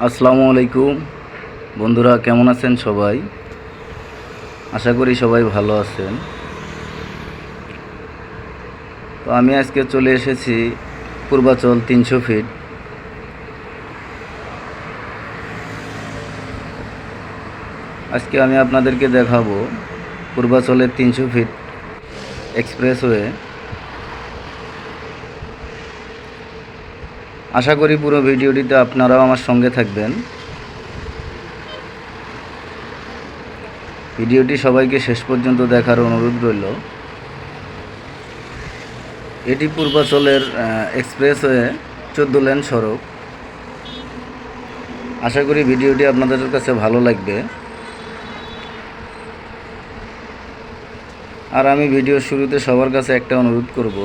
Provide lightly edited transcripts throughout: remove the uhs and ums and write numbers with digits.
আসসালামু আলাইকুম বন্ধুরা, কেমন আছেন সবাই? আশা করি সবাই ভালো আছেন। তো আমি আজকে চলে এসেছি পূর্বাচল 300 ফিট। আজকে আমি আপনাদেরকে দেখাবো পূর্বাচলের 300 ফিট এক্সপ্রেসওয়ে। আশা করি পুরো ভিডিওটিতে আপনারাও আমার সঙ্গে থাকবেন। ভিডিওটি সবাইকে শেষ পর্যন্ত দেখার অনুরোধ রইল। এটি পূর্বাচলের এক্সপ্রেসওয়ে 14 লেন সড়ক। আশা করি ভিডিওটি আপনাদের কাছে ভালো লাগবে। আর আমি ভিডিওর শুরুতে সবার কাছে একটা অনুরোধ করব,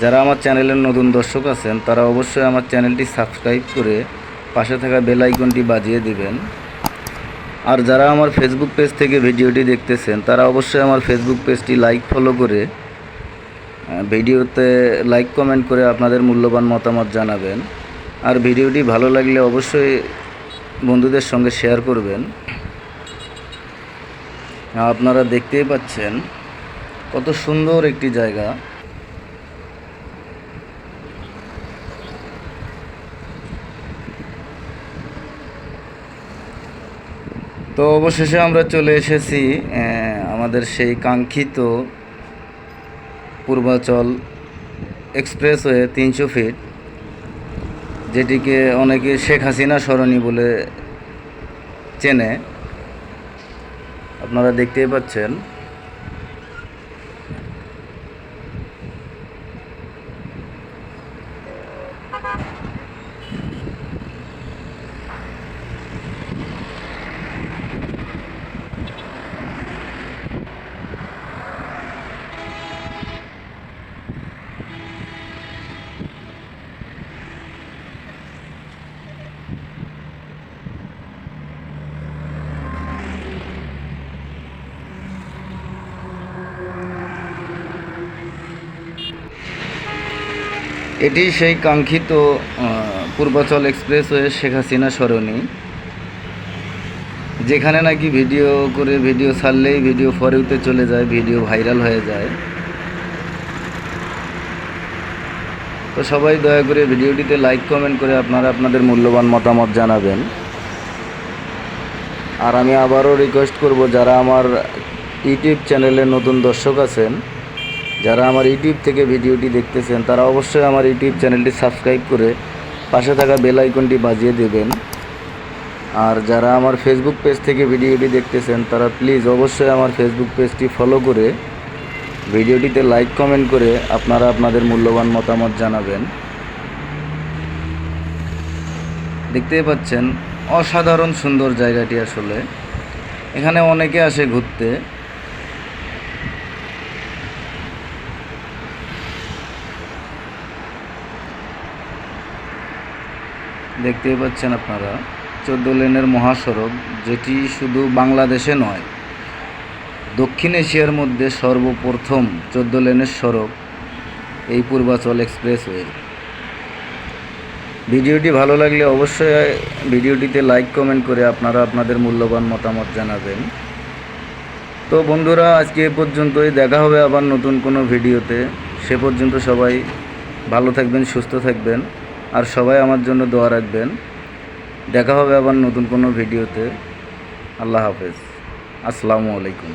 যারা আমার চ্যানেলের নতুন দর্শক আছেন তারা অবশ্যই আমার চ্যানেলটি সাবস্ক্রাইব করে পাশে থাকা বেল আইকনটি বাজিয়ে দিবেন। আর যারা আমার ফেসবুক পেজ থেকে ভিডিওটি দেখতেছেন তারা অবশ্যই আমার ফেসবুক পেজটি লাইক ফলো করে ভিডিওতে লাইক কমেন্ট করে আপনাদের মূল্যবান মতামত জানাবেন। আর ভিডিওটি ভালো লাগলে অবশ্যই বন্ধুদের সঙ্গে শেয়ার করবেন। আপনারা দেখতেই পাচ্ছেন কত সুন্দর একটি জায়গা। তো অবশেষে আমরা চলে এসেছি আমাদের সেই কাঙ্ক্ষিত পূর্বাচল এক্সপ্রেসওয়ে 300 ফিট, যেটিকে অনেকে শেখ হাসিনা সরণি বলে চেনে। আপনারা দেখতেই পাচ্ছেন এটি সেই কাঙ্ক্ষিত পূর্বাচল এক্সপ্রেসওয়ে শেখ হাসিনা সরণি, যেখানে নাকি ভিডিও ছাড়লেই ভিডিও ফরেউতে চলে যায়, ভিডিও ভাইরাল হয়ে যায়। তো সবাই দয়া করে ভিডিওটিতে লাইক কমেন্ট করে আপনারা আপনাদের মূল্যবান মতামত জানাবেন। আর আমি আবারও রিকোয়েস্ট করব, যারা আমার ইউটিউব চ্যানেলে নতুন দর্শক আছেন, যারা আমার ইউটিউব থেকে ভিডিওটি দেখতেছেন তারা অবশ্যই আমার ইউটিউব চ্যানেলটি সাবস্ক্রাইব করে পাশে থাকা বেল আইকনটি বাজিয়ে দেবেন। আর যারা আমার ফেসবুক পেজ থেকে ভিডিওটি দেখতেছেন তারা প্লিজ অবশ্যই আমার ফেসবুক পেজটি ফলো করে ভিডিওটিতে লাইক কমেন্ট করে আপনারা আপনাদের মূল্যবান মতামত জানাবেন। দেখতেই পাচ্ছেন অসাধারণ সুন্দর জায়গাটি। আসলে এখানে অনেকে আসে ঘুরতে। দেখতেই পাচ্ছেন আপনারা 14 লেনের মহাসড়ক, যেটি শুধু বাংলাদেশে নয়, দক্ষিণ এশিয়ার মধ্যে সর্বপ্রথম 14 লেনের সড়ক এই পূর্বাচল এক্সপ্রেসওয়ে। ভিডিওটি ভালো লাগলে অবশ্যই ভিডিওটিতে লাইক কমেন্ট করে আপনারা আপনাদের মূল্যবান মতামত জানাবেন। তো বন্ধুরা, আজকে এ পর্যন্তই। দেখা হবে আবার নতুন কোনো ভিডিওতে। সে পর্যন্ত সবাই ভালো থাকবেন, সুস্থ থাকবেন, আর সবাই আমার জন্য দোয়া রাখবেন। দেখা হবে আবার নতুন কোনো ভিডিওতে। আল্লাহ হাফেজ। আসসালামু আলাইকুম।